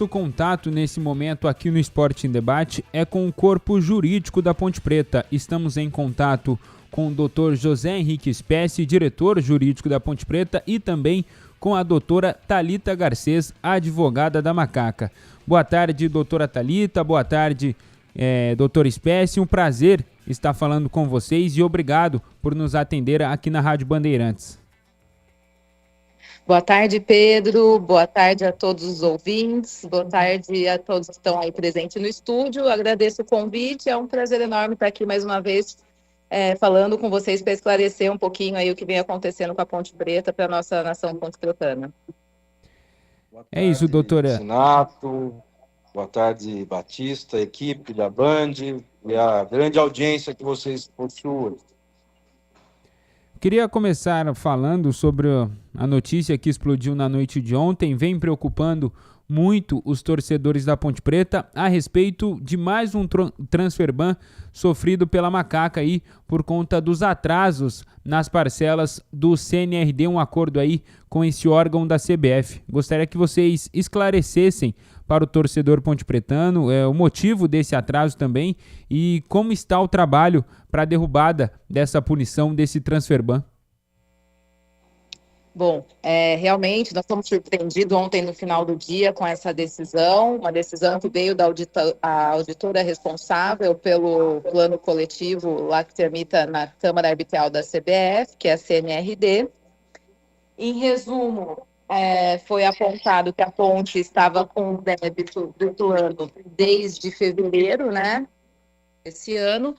O contato nesse momento aqui no Esporte em Debate é com o corpo jurídico da Ponte Preta. Estamos em contato com o Dr. José Henrique Spessi, diretor jurídico da Ponte Preta, e também com a doutora Thalita Garcês, advogada da Macaca. Boa tarde, doutora Thalita, boa tarde, doutor Spessi. Um prazer estar falando com vocês e obrigado por nos atender aqui na Rádio Bandeirantes. Boa tarde, Pedro. Boa tarde a todos os ouvintes. Boa tarde a todos que estão aí presentes no estúdio. Agradeço o convite. É um prazer enorme estar aqui mais uma vez falando com vocês para esclarecer um pouquinho aí o que vem acontecendo com a Ponte Preta para a nossa nação ponte-pretana. É isso, doutora. Sinato, boa tarde, Batista, equipe da Band e a grande audiência que vocês possuem. Queria começar falando sobre a notícia que explodiu na noite de ontem, vem preocupando muito os torcedores da Ponte Preta a respeito de mais um transfer ban sofrido pela Macaca aí por conta dos atrasos nas parcelas do CNRD, um acordo aí com esse órgão da CBF. Gostaria que vocês esclarecessem para o torcedor pontepretano o motivo desse atraso também e como está o trabalho para a derrubada dessa punição, desse transfer ban. Bom, realmente nós fomos surpreendidos ontem no final do dia com essa decisão, uma decisão que veio da auditora responsável pelo plano coletivo lá que tramita na Câmara Arbitral da CBF, que é a CNRD. Em resumo, foi apontado que a Ponte estava com o débito do plano desde fevereiro, né, esse ano,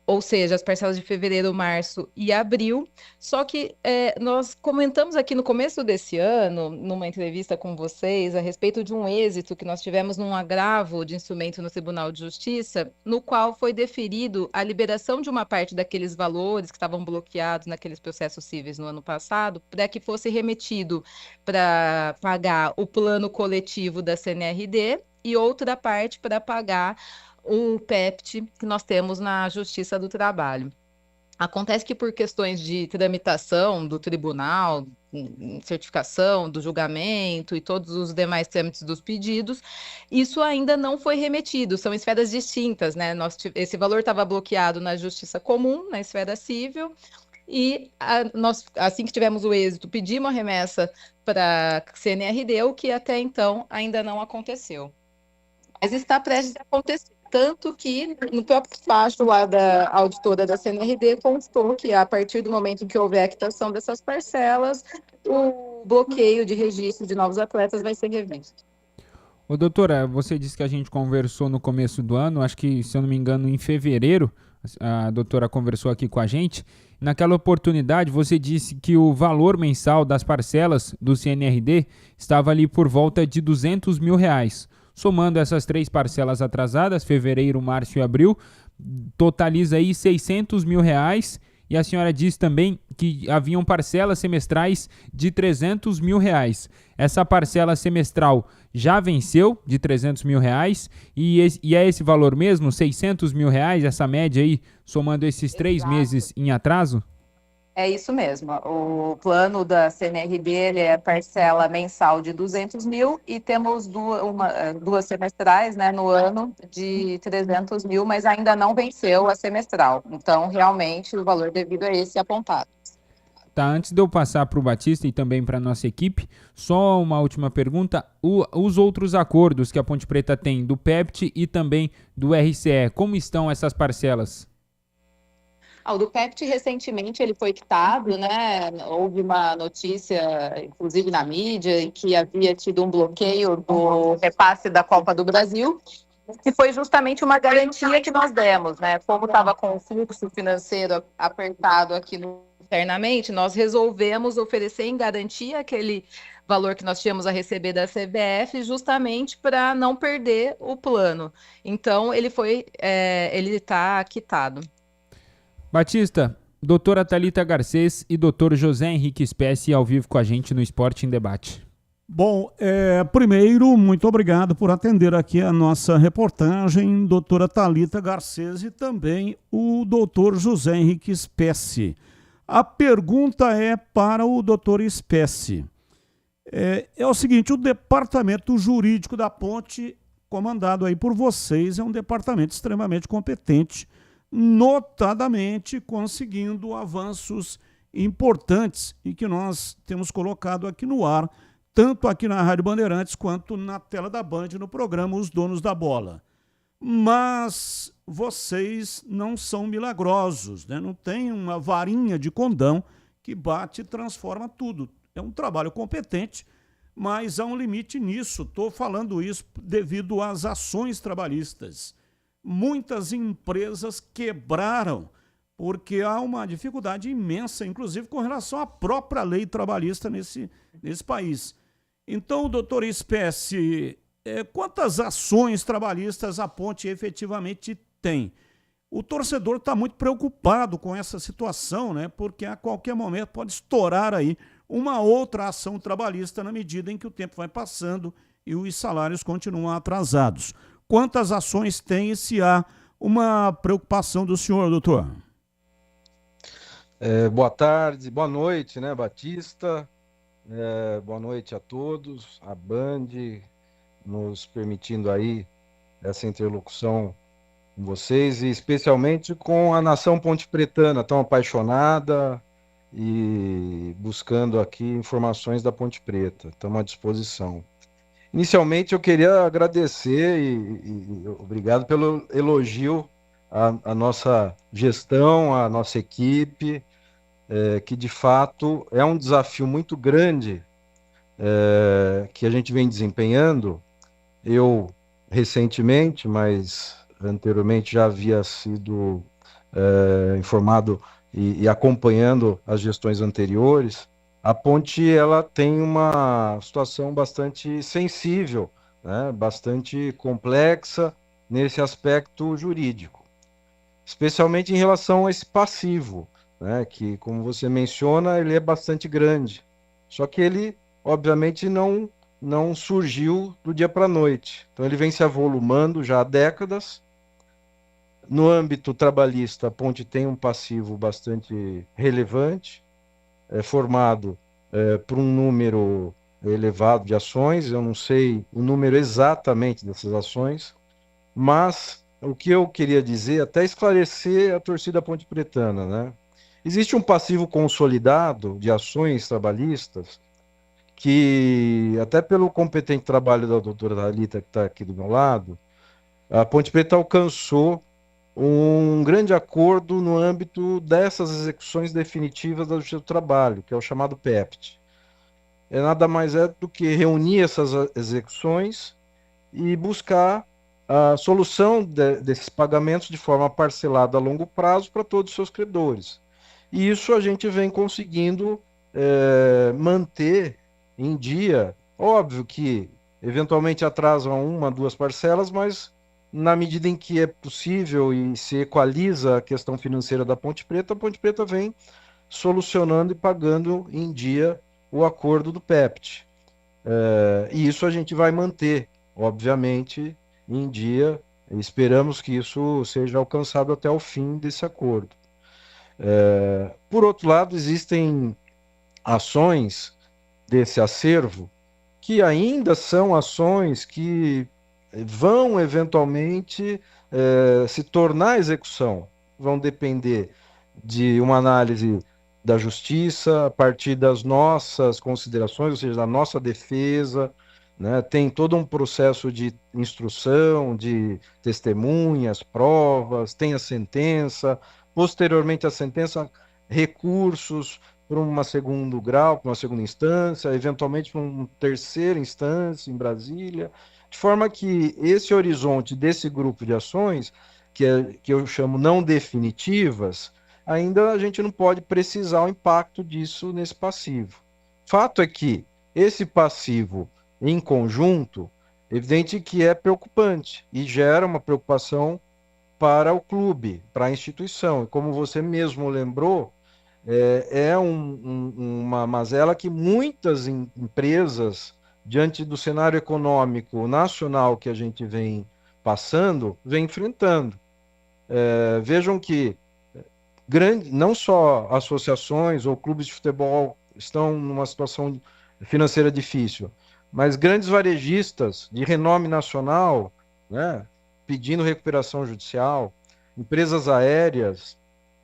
ou seja, as parcelas de fevereiro, março e abril. Só que nós comentamos aqui no começo desse ano, numa entrevista com vocês, a respeito de um êxito que nós tivemos num agravo de instrumento no Tribunal de Justiça, no qual foi deferido a liberação de uma parte daqueles valores que estavam bloqueados naqueles processos cíveis no ano passado, para que fosse remetido para pagar o plano coletivo da CNRD e outra parte para pagar o PEPT que nós temos na Justiça do Trabalho. Acontece que por questões de tramitação do tribunal, certificação do julgamento e todos os demais trâmites dos pedidos, isso ainda não foi remetido, são esferas distintas, né? Esse valor estava bloqueado na Justiça Comum, na esfera civil, e nós, assim que tivemos o êxito, pedimos a remessa para a CNRD, o que até então ainda não aconteceu. Mas está prestes a acontecer. Tanto que no próprio despacho lá da auditora da CNRD constou que a partir do momento em que houver a quitação dessas parcelas, o bloqueio de registro de novos atletas vai ser revisto. Ô, doutora, você disse que a gente conversou no começo do ano, acho que, se eu não me engano, em fevereiro, a doutora conversou aqui com a gente. Naquela oportunidade, você disse que o valor mensal das parcelas do CNRD estava ali por volta de R$200 mil. Somando essas três parcelas atrasadas, fevereiro, março e abril, totaliza aí R$600 mil. E a senhora disse também que haviam parcelas semestrais de R$300 mil. Essa parcela semestral já venceu de R$300 mil e é esse valor mesmo, R$600 mil, essa média aí, somando esses 3 meses em atraso? É isso mesmo. O plano da CNRD ele é parcela mensal de R$200 mil e temos duas semestrais, né, no ano de R$300 mil, mas ainda não venceu a semestral. Então, realmente, o valor devido é esse apontado. Tá, antes de eu passar para o Batista e também para a nossa equipe, só uma última pergunta. Os outros acordos que a Ponte Preta tem do PEPT e também do RCE, como estão essas parcelas? O do PEPT, recentemente, ele foi quitado, né? Houve uma notícia, inclusive na mídia, em que havia tido um bloqueio do repasse da Copa do Brasil, que foi justamente uma garantia que nós demos, né? Como estava com o fluxo financeiro apertado aqui internamente, nós resolvemos oferecer em garantia aquele valor que nós tínhamos a receber da CBF, justamente para não perder o plano. Então, ele está quitado. Batista, doutora Thalita Garcês e doutor José Henrique Spessi ao vivo com a gente no Esporte em Debate. Bom, primeiro, muito obrigado por atender aqui a nossa reportagem, doutora Thalita Garcês e também o doutor José Henrique Spessi. A pergunta é para o doutor Spessi. É o seguinte, o departamento jurídico da Ponte, comandado aí por vocês, é um departamento extremamente competente, notadamente conseguindo avanços importantes e que nós temos colocado aqui no ar, tanto aqui na Rádio Bandeirantes quanto na tela da Band, no programa Os Donos da Bola. Mas vocês não são milagrosos, né? Não tem uma varinha de condão que bate e transforma tudo. É um trabalho competente, mas há um limite nisso. Estou falando isso devido às ações trabalhistas. Muitas empresas quebraram porque há uma dificuldade imensa, inclusive com relação à própria lei trabalhista nesse país. Então, doutor Spesse, quantas ações trabalhistas a Ponte efetivamente tem? O torcedor está muito preocupado com essa situação, né? Porque a qualquer momento pode estourar aí uma outra ação trabalhista na medida em que o tempo vai passando e os salários continuam atrasados. Quantas ações tem e se há uma preocupação do senhor, doutor? Boa tarde, boa noite, né, Batista? Boa noite a todos, a Band, nos permitindo aí essa interlocução com vocês e especialmente com a nação pontepretana, tão apaixonada e buscando aqui informações da Ponte Preta. Estamos à disposição. Inicialmente eu queria agradecer e obrigado pelo elogio à nossa gestão, à nossa equipe, que de fato é um desafio muito grande que a gente vem desempenhando. Eu recentemente, mas anteriormente já havia sido informado e acompanhando as gestões anteriores. A Ponte ela tem uma situação bastante sensível, né, bastante complexa nesse aspecto jurídico, especialmente em relação a esse passivo, né, que, como você menciona, ele é bastante grande. Só que ele, obviamente, não surgiu do dia para a noite. Então, ele vem se avolumando já há décadas. No âmbito trabalhista, a Ponte tem um passivo bastante relevante, formado por um número elevado de ações. Eu não sei o número exatamente dessas ações, mas o que eu queria dizer, até esclarecer a torcida pontepretana, né? Existe um passivo consolidado de ações trabalhistas que, até pelo competente trabalho da doutora Thalita, que está aqui do meu lado, a Ponte Preta alcançou um grande acordo no âmbito dessas execuções definitivas da Justiça do Trabalho, que é o chamado PEPT. Nada mais do que reunir essas execuções e buscar a solução desses pagamentos de forma parcelada a longo prazo para todos os seus credores. E isso a gente vem conseguindo manter em dia. Óbvio que eventualmente atrasam uma, duas parcelas, mas na medida em que é possível e se equaliza a questão financeira da Ponte Preta, a Ponte Preta vem solucionando e pagando em dia o acordo do PEPT. E isso a gente vai manter, obviamente, em dia. Esperamos que isso seja alcançado até o fim desse acordo. Por outro lado, existem ações desse acervo que ainda são ações que vão eventualmente se tornar execução, vão depender de uma análise da justiça a partir das nossas considerações, ou seja, da nossa defesa, né? Tem todo um processo de instrução, de testemunhas, provas, tem a sentença, posteriormente à sentença, recursos para uma segundo grau, para uma segunda instância, eventualmente para uma terceira instância em Brasília, de forma que esse horizonte desse grupo de ações, que eu chamo não definitivas, ainda a gente não pode precisar o impacto disso nesse passivo. Fato é que esse passivo em conjunto, evidente que é preocupante e gera uma preocupação para o clube, para a instituição. E como você mesmo lembrou, uma mazela que muitas empresas, diante do cenário econômico nacional que a gente vem passando, vem enfrentando. Vejam que não só associações ou clubes de futebol estão numa situação financeira difícil, mas grandes varejistas de renome nacional, né, pedindo recuperação judicial, empresas aéreas,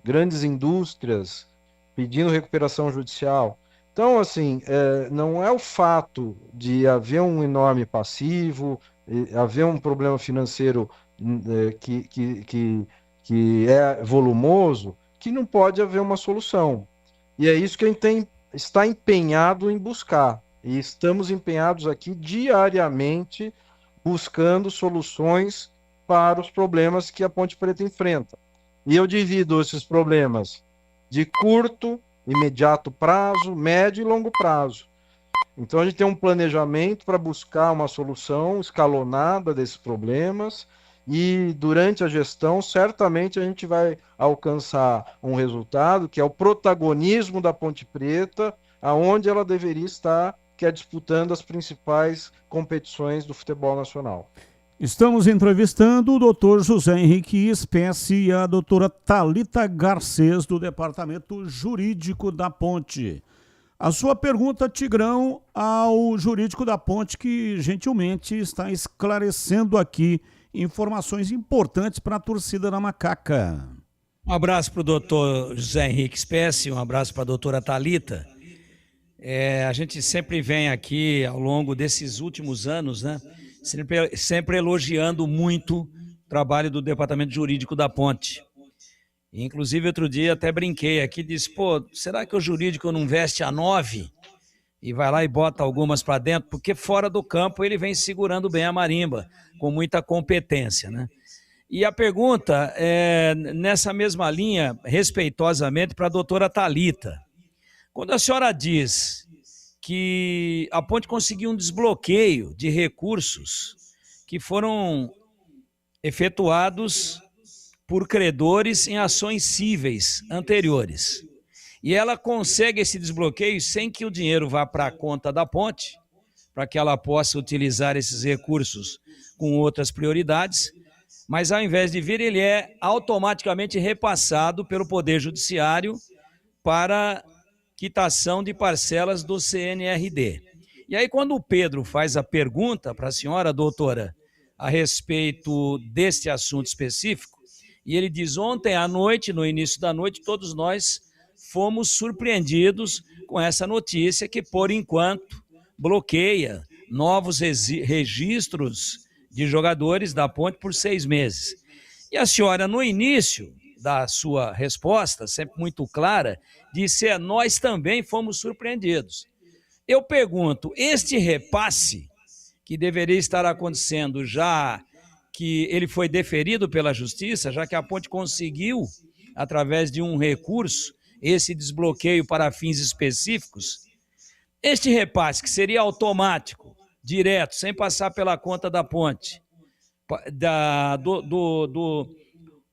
grandes indústrias pedindo recuperação judicial. Então, assim, não é o fato de haver um enorme passivo, haver um problema financeiro que é volumoso, que não pode haver uma solução. E é isso que a gente está empenhado em buscar. E estamos empenhados aqui diariamente buscando soluções para os problemas que a Ponte Preta enfrenta. E eu divido esses problemas de curto, imediato prazo, médio e longo prazo. Então a gente tem um planejamento para buscar uma solução escalonada desses problemas e durante a gestão certamente a gente vai alcançar um resultado que é o protagonismo da Ponte Preta, aonde ela deveria estar, que é disputando as principais competições do futebol nacional. Estamos entrevistando o doutor José Henrique Spesse e a doutora Thalita Garcês, do Departamento Jurídico da Ponte. A sua pergunta, Tigrão, ao jurídico da Ponte, que gentilmente está esclarecendo aqui informações importantes para a torcida da Macaca. Um abraço para o doutor José Henrique Spesse, um abraço para a doutora Thalita. A gente sempre vem aqui, ao longo desses últimos anos, né, sempre elogiando muito o trabalho do Departamento Jurídico da Ponte. Inclusive, outro dia até brinquei aqui, disse, será que o jurídico não veste a 9 e vai lá e bota algumas para dentro? Porque fora do campo ele vem segurando bem a marimba, com muita competência, né? E a pergunta é nessa mesma linha, respeitosamente, para a doutora Thalita. Quando a senhora diz que a Ponte conseguiu um desbloqueio de recursos que foram efetuados por credores em ações cíveis anteriores, e ela consegue esse desbloqueio sem que o dinheiro vá para a conta da Ponte, para que ela possa utilizar esses recursos com outras prioridades, mas ao invés de vir, ele é automaticamente repassado pelo Poder Judiciário para quitação de parcelas do CNRD. E aí, quando o Pedro faz a pergunta para a senhora, doutora, a respeito deste assunto específico, e ele diz, ontem à noite, no início da noite, todos nós fomos surpreendidos com essa notícia que, por enquanto, bloqueia novos registros de jogadores da Ponte por 6 meses. E a senhora, no início da sua resposta, sempre muito clara, disse, nós também fomos surpreendidos. Eu pergunto, este repasse, que deveria estar acontecendo já que ele foi deferido pela Justiça, já que a Ponte conseguiu, através de um recurso, esse desbloqueio para fins específicos, este repasse, que seria automático, direto, sem passar pela conta da Ponte,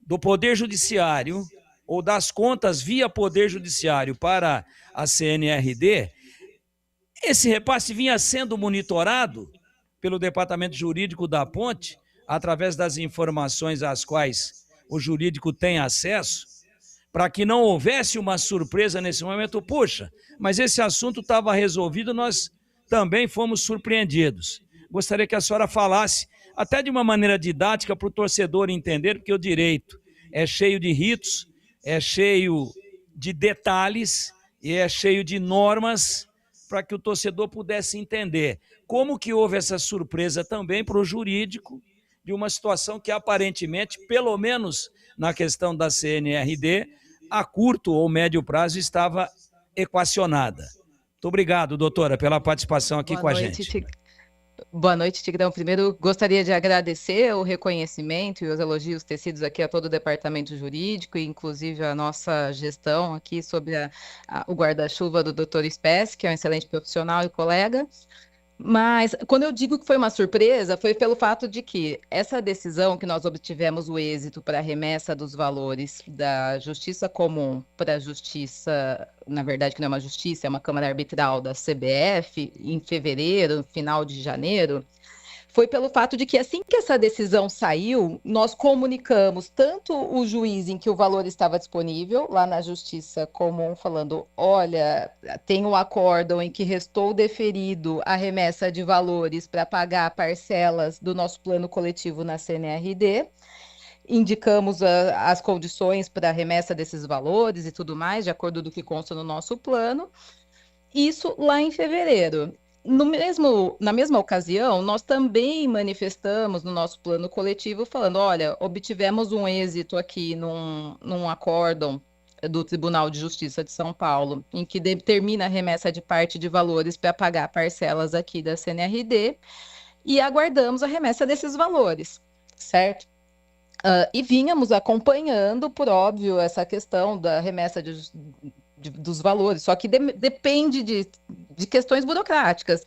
do Poder Judiciário, ou das contas via Poder Judiciário para a CNRD, esse repasse vinha sendo monitorado pelo Departamento Jurídico da Ponte, através das informações às quais o jurídico tem acesso, para que não houvesse uma surpresa nesse momento. Puxa, mas esse assunto estava resolvido, nós também fomos surpreendidos. Gostaria que a senhora falasse, até de uma maneira didática, para o torcedor entender, porque o direito é cheio de ritos, é cheio de detalhes e é cheio de normas, para que o torcedor pudesse entender como que houve essa surpresa também para o jurídico, de uma situação que aparentemente, pelo menos na questão da CNRD, a curto ou médio prazo estava equacionada. Muito obrigado, doutora, pela participação aqui com a gente. Boa noite, Tigrão. Primeiro, gostaria de agradecer o reconhecimento e os elogios tecidos aqui a todo o Departamento Jurídico, e inclusive a nossa gestão aqui sobre o guarda-chuva do Dr. Spesse, que é um excelente profissional e colega. Mas, quando eu digo que foi uma surpresa, foi pelo fato de que essa decisão que nós obtivemos o êxito para a remessa dos valores da Justiça Comum para a Justiça, na verdade que não é uma justiça, é uma Câmara Arbitral da CBF, em fevereiro, final de janeiro, foi pelo fato de que assim que essa decisão saiu, nós comunicamos tanto o juiz em que o valor estava disponível, lá na Justiça Comum, falando, olha, tem um acórdão em que restou deferido a remessa de valores para pagar parcelas do nosso plano coletivo na CNRD, indicamos as condições para a remessa desses valores e tudo mais, de acordo com o que consta no nosso plano, isso lá em fevereiro. Na mesma ocasião, nós também manifestamos no nosso plano coletivo falando, olha, obtivemos um êxito aqui num acórdão do Tribunal de Justiça de São Paulo, em que determina a remessa de parte de valores para pagar parcelas aqui da CNRD, e aguardamos a remessa desses valores, certo? E vínhamos acompanhando, por óbvio, essa questão da remessa dos valores, só que depende de questões burocráticas.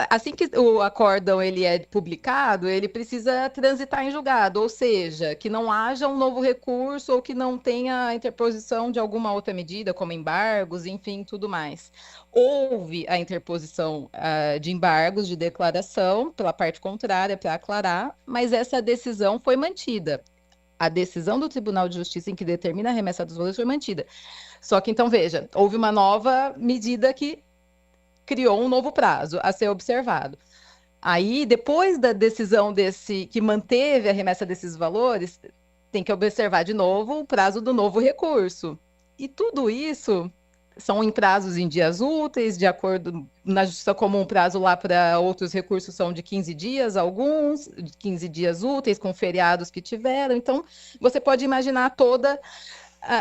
Assim que o acórdão ele é publicado, ele precisa transitar em julgado, ou seja, que não haja um novo recurso ou que não tenha a interposição de alguma outra medida, como embargos, enfim, tudo mais. Houve a interposição de embargos de declaração pela parte contrária para aclarar, mas essa decisão foi mantida. A decisão do Tribunal de Justiça em que determina a remessa dos valores foi mantida. Só que, então, veja, houve uma nova medida que criou um novo prazo a ser observado. Aí, depois da decisão que manteve a remessa desses valores, tem que observar de novo o prazo do novo recurso. E tudo isso são em prazos em dias úteis, de acordo na Justiça Comum, prazo lá para outros recursos são de 15 dias, alguns, de 15 dias úteis, com feriados que tiveram. Então, você pode imaginar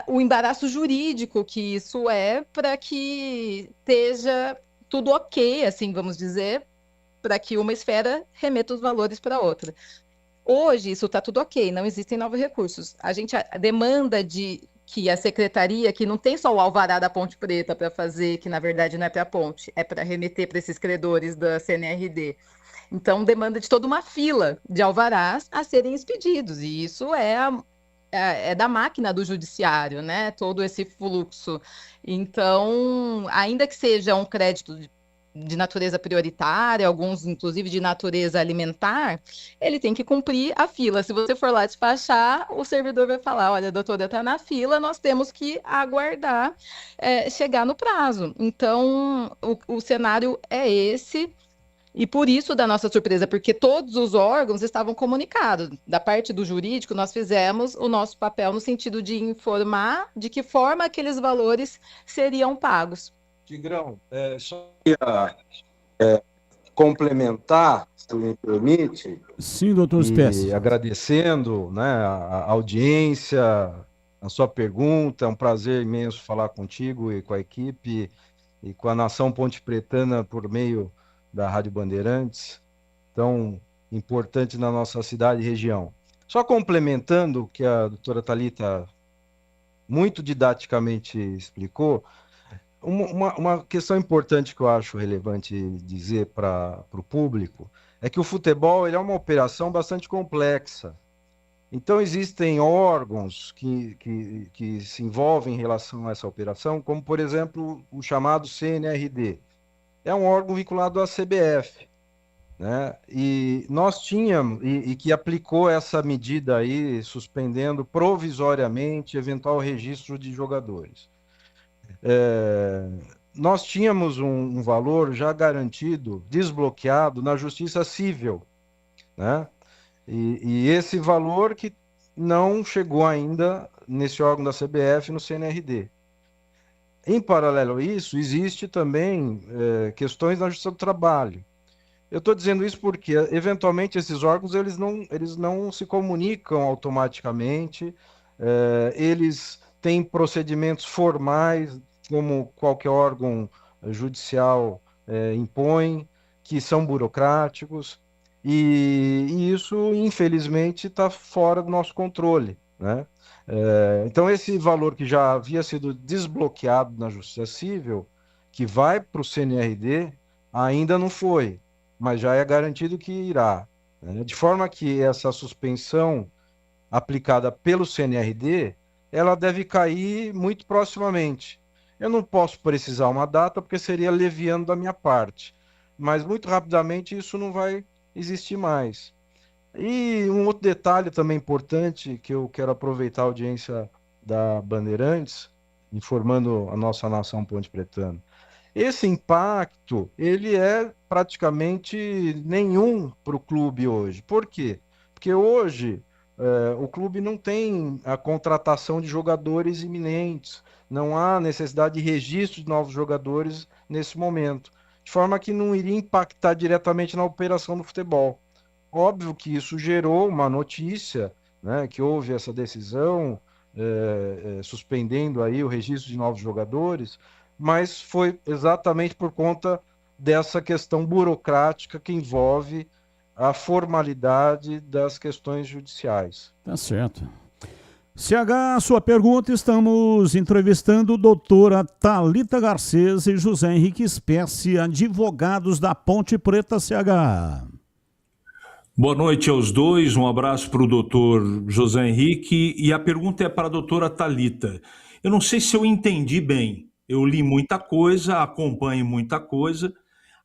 o embaraço jurídico que isso é para que esteja tudo ok, assim, vamos dizer, para que uma esfera remeta os valores para outra. Hoje, isso está tudo ok, não existem novos recursos. A demanda de que a secretaria, que não tem só o alvará da Ponte Preta para fazer, que na verdade não é para a ponte, é para remeter para esses credores da CNRD. Então, demanda de toda uma fila de alvarás a serem expedidos, e isso é da máquina do judiciário, né? Todo esse fluxo. Então, ainda que seja um crédito de natureza prioritária, alguns inclusive de natureza alimentar, ele tem que cumprir a fila. Se você for lá despachar, o servidor vai falar, olha, doutora, está na fila, nós temos que aguardar chegar no prazo. Então, o cenário é esse. E por isso da nossa surpresa, porque todos os órgãos estavam comunicados. Da parte do jurídico, nós fizemos o nosso papel no sentido de informar de que forma aqueles valores seriam pagos. Tigrão, só queria complementar, se me permite. Sim, doutor Spécie. Agradecendo, né, a audiência, a sua pergunta. É um prazer imenso falar contigo e com a equipe e com a nação pontepretana por meio da Rádio Bandeirantes, tão importante na nossa cidade e região. Só complementando o que a doutora Thalita muito didaticamente explicou, uma questão importante que eu acho relevante dizer para o público é que o futebol ele é uma operação bastante complexa. Então, existem órgãos que se envolvem em relação a essa operação, como, por exemplo, o chamado CNRD. É um órgão vinculado à CBF, né? E nós tínhamos, e que aplicou essa medida aí, suspendendo provisoriamente eventual registro de jogadores. Nós tínhamos um valor já garantido, desbloqueado na Justiça Civil, né? E esse valor que não chegou ainda nesse órgão da CBF, no CNRD. Em paralelo a isso, existe também questões na Justiça do Trabalho. Eu estou dizendo isso porque, eventualmente, esses órgãos eles não se comunicam automaticamente, eles têm procedimentos formais, como qualquer órgão judicial impõe, que são burocráticos, e isso, infelizmente, está fora do nosso controle, né? Então, esse valor que já havia sido desbloqueado na Justiça Civil, que vai para o CNRD, ainda não foi, mas já é garantido que irá, né? De forma que essa suspensão aplicada pelo CNRD, ela deve cair muito proximamente. Eu não posso precisar uma data, porque seria leviano da minha parte, mas muito rapidamente isso não vai existir mais. E um outro detalhe também importante que eu quero aproveitar a audiência da Bandeirantes, informando a nossa nação ponte-pretana. Esse impacto, ele é praticamente nenhum para o clube hoje. Por quê? Porque hoje o clube não tem a contratação de jogadores iminentes, não há necessidade de registro de novos jogadores nesse momento, de forma que não iria impactar diretamente na operação do futebol. Óbvio que isso gerou uma notícia, né, que houve essa decisão, suspendendo aí o registro de novos jogadores, mas foi exatamente por conta dessa questão burocrática que envolve a formalidade das questões judiciais. Tá certo. CH, sua pergunta, estamos entrevistando doutora Thalita Garcês e José Henrique Spessi, advogados da Ponte Preta, CH. Boa noite aos dois, um abraço para o doutor José Henrique, e a pergunta é para a doutora Thalita. Eu não sei se eu entendi bem, eu li muita coisa, acompanho muita coisa.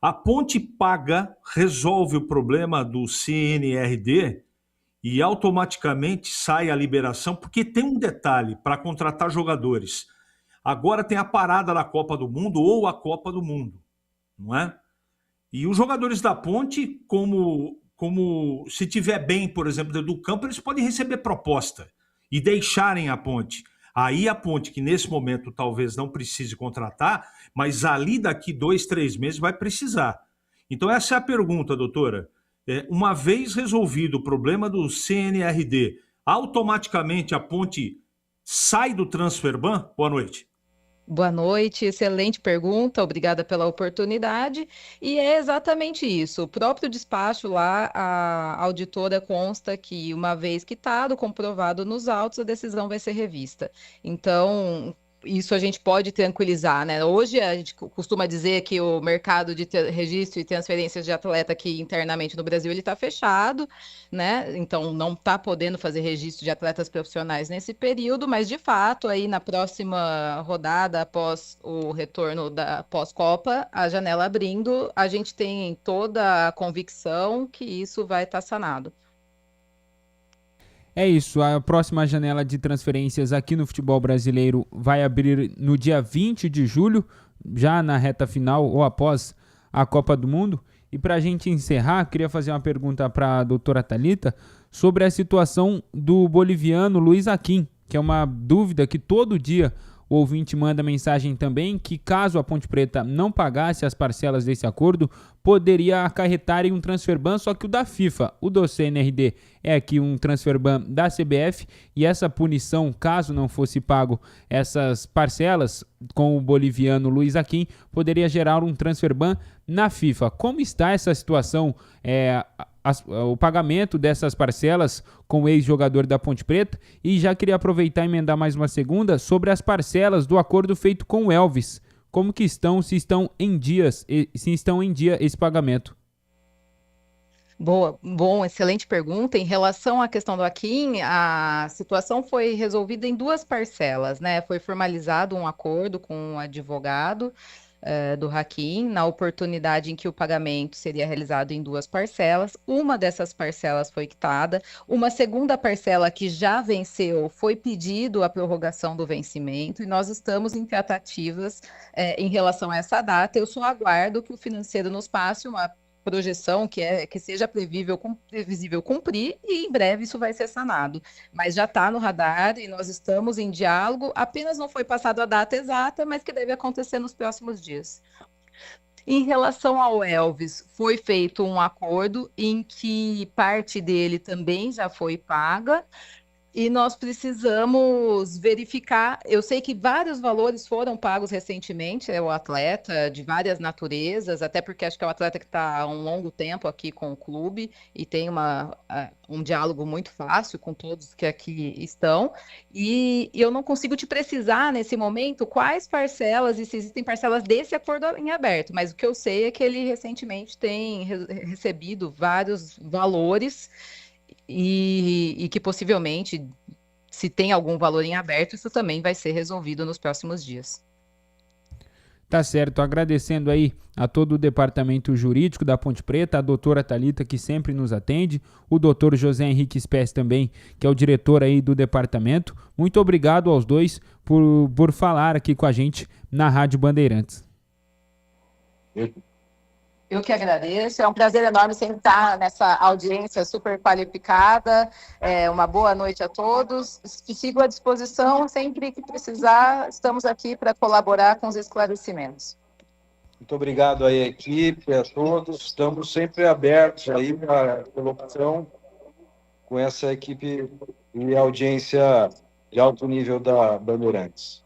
A Ponte paga, resolve o problema do CNRD e automaticamente sai a liberação, porque tem um detalhe para contratar jogadores. Agora tem a parada da Copa do Mundo ou a Copa do Mundo, não é? E os jogadores da Ponte, como se tiver bem, por exemplo, dentro do campo, eles podem receber proposta e deixarem a Ponte. Aí a Ponte, que nesse momento talvez não precise contratar, mas ali daqui 2, 3 meses vai precisar. Então essa é a pergunta, doutora. Uma vez resolvido o problema do CNRD, automaticamente a Ponte sai do Transferban? Boa noite. Boa noite, excelente pergunta, obrigada pela oportunidade. E é exatamente isso. O próprio despacho lá, a auditora consta que, uma vez quitado, comprovado nos autos, a decisão vai ser revista. Então, isso a gente pode tranquilizar, né? Hoje a gente costuma dizer que o mercado de registro e transferências de atleta aqui internamente no Brasil ele está fechado, né? Então não está podendo fazer registro de atletas profissionais nesse período, mas de fato aí na próxima rodada após o retorno da pós-Copa, a janela abrindo, a gente tem toda a convicção que isso vai estar sanado. É isso, a próxima janela de transferências aqui no futebol brasileiro vai abrir no dia 20 de julho, já na reta final ou após a Copa do Mundo. E para a gente encerrar, queria fazer uma pergunta para a doutora Thalita sobre a situação do boliviano Luiz Aquim, que é uma dúvida que todo dia o ouvinte manda mensagem também, que caso a Ponte Preta não pagasse as parcelas desse acordo, poderia acarretar em um transferban, só que o da FIFA, o do CNRD, é aqui um transferban da CBF, e essa punição, caso não fosse pago essas parcelas com o boliviano Luiz Aquim, poderia gerar um transferban na FIFA. Como está essa situação, o pagamento dessas parcelas com o ex-jogador da Ponte Preta? E já queria aproveitar e emendar mais uma segunda sobre as parcelas do acordo feito com o Elvis. Como que estão, se estão em dia esse pagamento? Bom, excelente pergunta. Em relação à questão do Aquim, a situação foi resolvida em 2 parcelas, né? Foi formalizado um acordo com o advogado do Hakim, na oportunidade em que o pagamento seria realizado em 2 parcelas. Uma dessas parcelas foi quitada. Uma segunda parcela que já venceu foi pedido a prorrogação do vencimento e nós estamos em tratativas em relação a essa data. Eu só aguardo que o financeiro nos passe uma projeção que seja previsível cumprir e em breve isso vai ser sanado. Mas já está no radar e nós estamos em diálogo, apenas não foi passado a data exata, mas que deve acontecer nos próximos dias. Em relação ao Elvis, foi feito um acordo em que parte dele também já foi paga, e nós precisamos verificar. Eu sei que vários valores foram pagos recentemente, o atleta de várias naturezas, até porque acho que é um atleta que está há um longo tempo aqui com o clube e tem um diálogo muito fácil com todos que aqui estão. E eu não consigo te precisar nesse momento quais parcelas e se existem parcelas desse acordo em aberto, mas o que eu sei é que ele recentemente tem recebido vários valores. E que possivelmente, se tem algum valor em aberto, isso também vai ser resolvido nos próximos dias. Tá certo, agradecendo aí a todo o departamento jurídico da Ponte Preta, a doutora Thalita, que sempre nos atende, o doutor José Henrique Spes também, que é o diretor aí do departamento. Muito obrigado aos dois por falar aqui com a gente na Rádio Bandeirantes. Eu que agradeço, é um prazer enorme sempre estar nessa audiência super qualificada. Uma boa noite a todos. Sigo à disposição, sempre que precisar, estamos aqui para colaborar com os esclarecimentos. Muito obrigado aí, equipe, a todos. Estamos sempre abertos aí para a colocação com essa equipe e audiência de alto nível da Bandeirantes.